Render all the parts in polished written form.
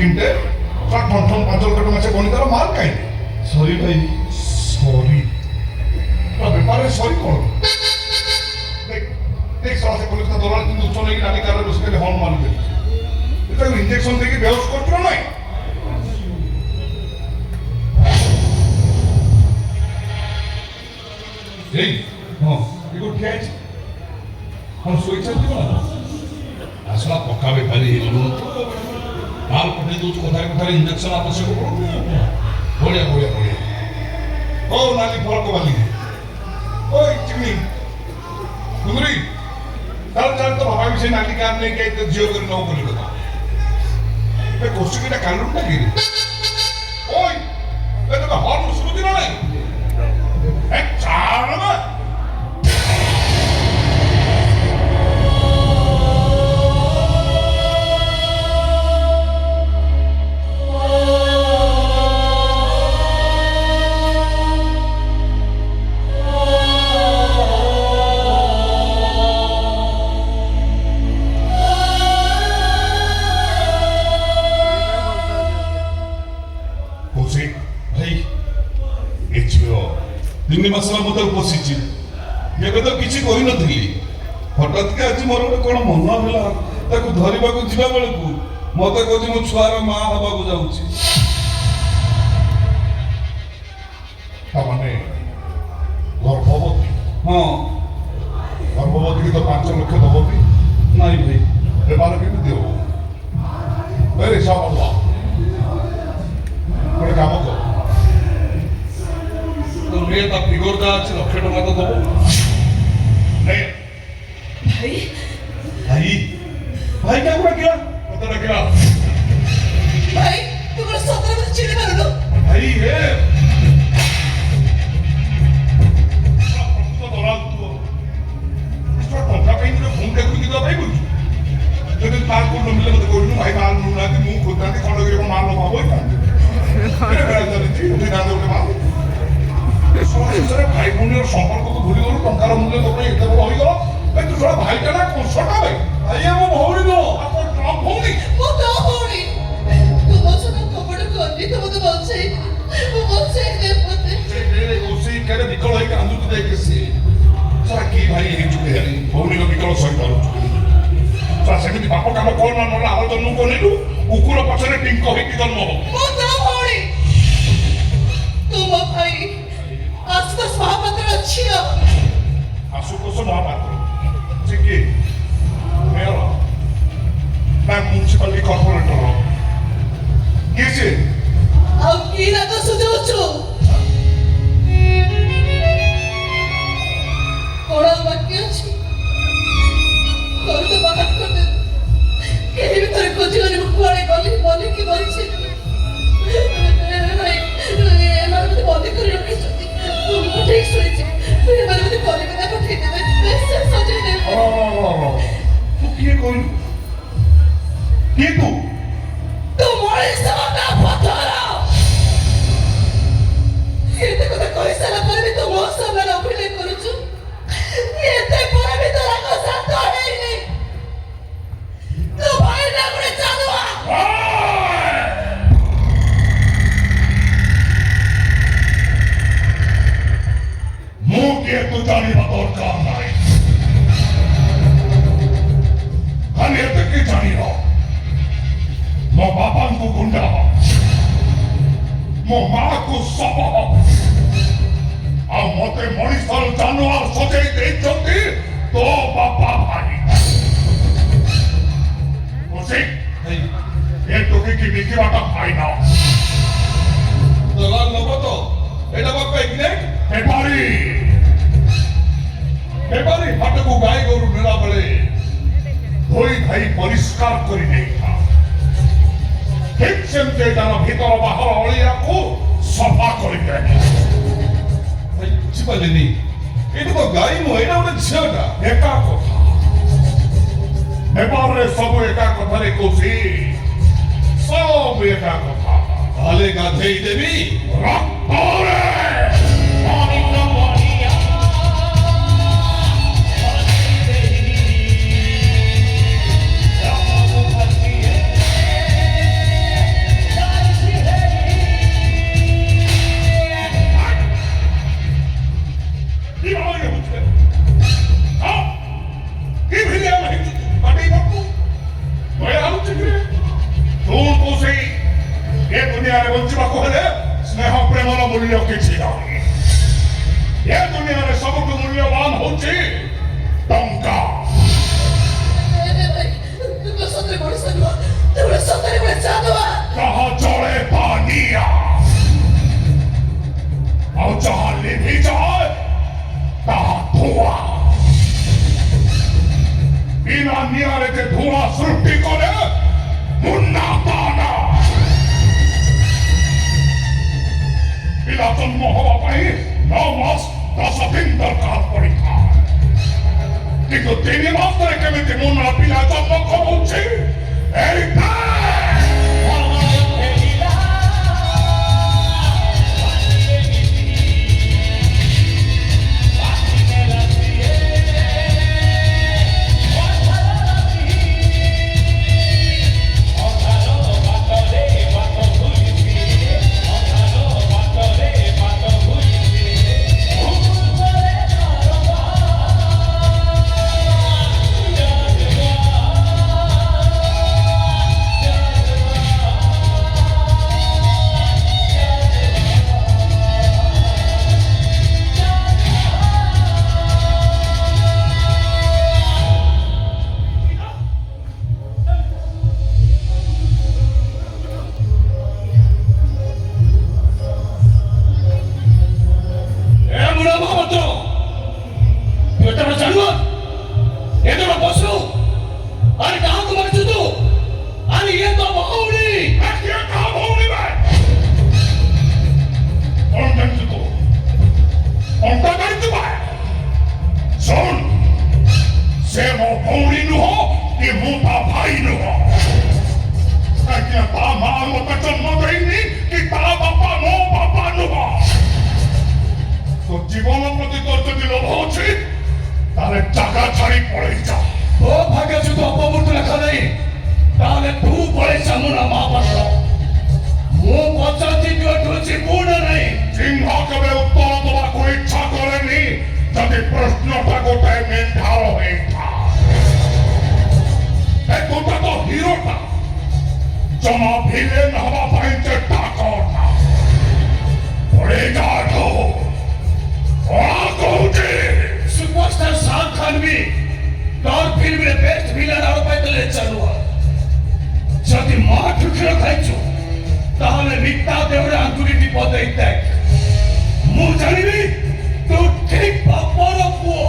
स्कीमटे ତା ଠନ ପାଞ୍ଚ ଲକ୍ଷ ଟଙ୍କା ସେ ଗଣିତାର ମାଲ କାହିଁକି? ସରି ଭାଇ। ସରି ବେପାରରେ ସରି କ'ଣ? देख साला से पुलिस का दौरान तुम उच्च नहीं नाली कर रहे उसके लिए हॉर्न मार दे इतना इंजेक्शन देके बेहोश कर क्यों नहीं यही हाँ ये को क्या है हम सोई चलते हो ना असला पक्का बेकारी है लोग माल पटे दो तो कथारे इंजेक्शन आवश्यक पड़ो बढ़िया बढ़िया बढ़िया ओ नाली फल को वाली ओ चिकनी कुंदरी चल चल तो बाबा विषय नाली काम नहीं किया तो जियो कर नौ बोले बता मैं कोशिश किया कालून ना गिरी ओए मैं तो हॉर्न शुरू दिना नहीं एक चार ना ତିନି ମାସ ହେଲା ମୁଁ ତାକୁ ପୋଷିଛି ଏବେ ତ କିଛି କହିନଥିଲି ହଠାତ୍ କି ଆଜି ମୋର ଗୋଟେ କ'ଣ ମନ ହେଲା ତାକୁ ଧରିବାକୁ ଯିବା ବେଳକୁ ମତେ କହୁଛି ମୋ ଛୁଆର ମା ହବାକୁ ଯାଉଛି। ତାମାନେ ଗର୍ଭବତୀ? ହଁ ଗର୍ଭବତୀ କି ତ 5 ଲକ୍ଷ ଦବ କି? ନାଇଁ ଭାଇ ବେପାର କେମିତି ଦେବ? ଆରେ ସାବାଲା ଗୋଟେ କାମ କର मैं तो फिगर दा अच्छे लक्ष्य टंगा तो दो नहीं भाई भाई भाई क्या हुआ क्या पता लग गया भाई तुम्हारा 17 बजे चिढ़े मारो दो भाई ये तो दौरान तो इसका पंखा कहीं तो घूम के कुछ तो भाई कुछ तो दिन पार को मिले तो कोई भाई मार लूना कि मुंह खुद ना कि कौन लोग मार लो बाबू ही मेरे मेरा चली थी उन्हें ना दो के मार सर भाई भूमि और संपर्क को भूली गलु टंकार मूल्य तो एते बड़ होई गलो ए तू थोड़ा भाईटा ना कोसटा भाई भाई हम भौणी नो अपन ट्रक भौणी वो तो भौणी तुम सुनो कपड़ कोनी तुम तो बोलछे दे पते रे कोसी करे निकल होई कांदु तू देख से सारा की भाई हे चुके हरी भौणी नो निकल सही पारो सारा सेमिति बाप काम कोन न न आलो जन्म कोनेलु कुकुर पछरे टिंक होई कि जन्म हो वो तो भौणी तुम भाई आसपास महापात्र अच्छी हो आसुतोष महापात्र से की मेयर मैं म्युनिसिपालिटी कॉर्पोरेटर किसे अब की ना तो सुझावछु कोड़ा बाकी अछि कर तो बाहर कर दे केही भी तोरे खोजिवानी मुकुआड़े गली बोली की बोलछि भाई एमान मते बंदी कर रखि छथि तुमको ठीक सुनिछि एमान मते कलिकता पठेइ देबे बेस सजै देबे तू किए कोई के तू तुम्हारे सामने पत्थर एते কথা কই সারা পরে भी तुम मोर सामने अभिनय करूछु एते परे भी तोरा को शांत होई नहीं तू भाई ना करे चालुआ मुंह के तू जानी बतौर काम नहीं खाली तक के जानी रहो मो बापा को गुंडा हो मो माँ को सप हो आ मोते मणिसर जानवर सजाई दे चलती तो बापा भाई उसे ये टोके की बिकी बाटा भाई ना দলাল নব তো এটা বাপ প্রেগনেন্ট बेपारी हाट को गाय गोरु नेला बेले धोई धाई परिष्कार करी नहीं था ठीक सेमते जाना भीतर बाहर अलिया को सफा करी दे ভাই বুঝি পারলেনি এটা তো গাই নয় এটা ওটা ঝিওটা एका कथा बेपार रे सब एका कथा रे कोसी सब एका कथा তাহলে গাধেই দেবী रक्त रे ଦୁନିଆରେ ବଞ୍ଚିବାକୁ ହେଲେ ସ୍ନେହ ପ୍ରେମର ମୂଲ୍ୟ କିଛି ନାହିଁ। ଏ ଦୁନିଆରେ ସବୁଠୁ ମୂଲ୍ୟବାନ ହଉଛି ଟଙ୍କା। ସତରେ ମଣିଷ ନୁହଁ, ତୁ ଗୋଟେ ସତରେ ଗୋଟେ ଚାନ୍ଦୁଆ। ଯାହା ଜଳେ ତା ନିଆଁ, ଆଉ ଯାହା ଲିଭିଯାଏ ତାହା ଧୂଆଁ। ବିନା ନିଆଁରେ ଯେ ଧୂଆଁ ସୃଷ୍ଟି କରେ ମୁନ୍ନା ତା ନାଁ। ପିଲା ଜନ୍ମ ହେବା ପାଇଁ 9 ମାସ 10 ଦିନ ଦରକାର ପଡ଼ିଥାଏ, କିନ୍ତୁ 3 ମାସରେ କେମିତି ମୁନ୍ନା ପିଲା ଜନ୍ମ କରୁଛି ଏଇଟା। জীবন প্রতি তোর যদি লোভ ଅଛି তাহলে টাকা ছাড়ি পড়ে যা। ଓ ଭାଗ୍ୟ ଯଦି ଅପମୃତ୍ୟୁ ଲେଖା ନାହିଁ ତାହେଲେ ତୁ ପଳେଇ ଚାମୁନା ମହାପାତ୍ର। ମୁଁ ପଚାରୁଛି ତୁ ଏଠୁ ଯିବୁ ନା ନାହିଁ? ସିଂହ କେବେ ଉତ୍ତର ଦେବାକୁ ଇଚ୍ଛା କରେନି ଯଦି ପ୍ରଶ୍ନଟା ଗୋଟାଏ ମେଣ୍ଢାର ହେଇଥାଏ। ଏ ତୁଟା ତ ହିରୋଟା, ଜମା ଭିଲେନ ହବା ପାଇଁ ଚେଷ୍ଟା କରନା। ପଳେଇ ଯା ଏଠୁ। सुपरस्टार शाहरुख खान भी टॉर फिल्म रे बेस्ट विलन आरो पाइले चलुआ। जदि माठ क्षीर खाइछु ताहले मित्ता देवरे आंगुरी टिप देई देख। मु जानिबी तू ठीक बापर पुओ।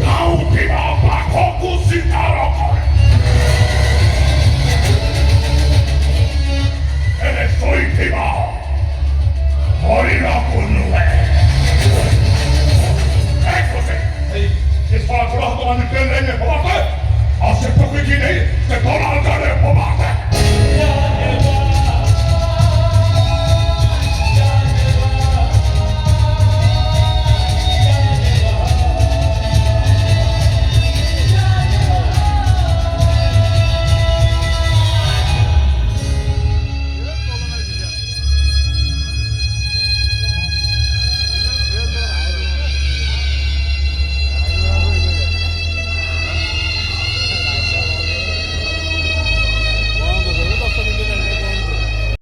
Now, people, back home,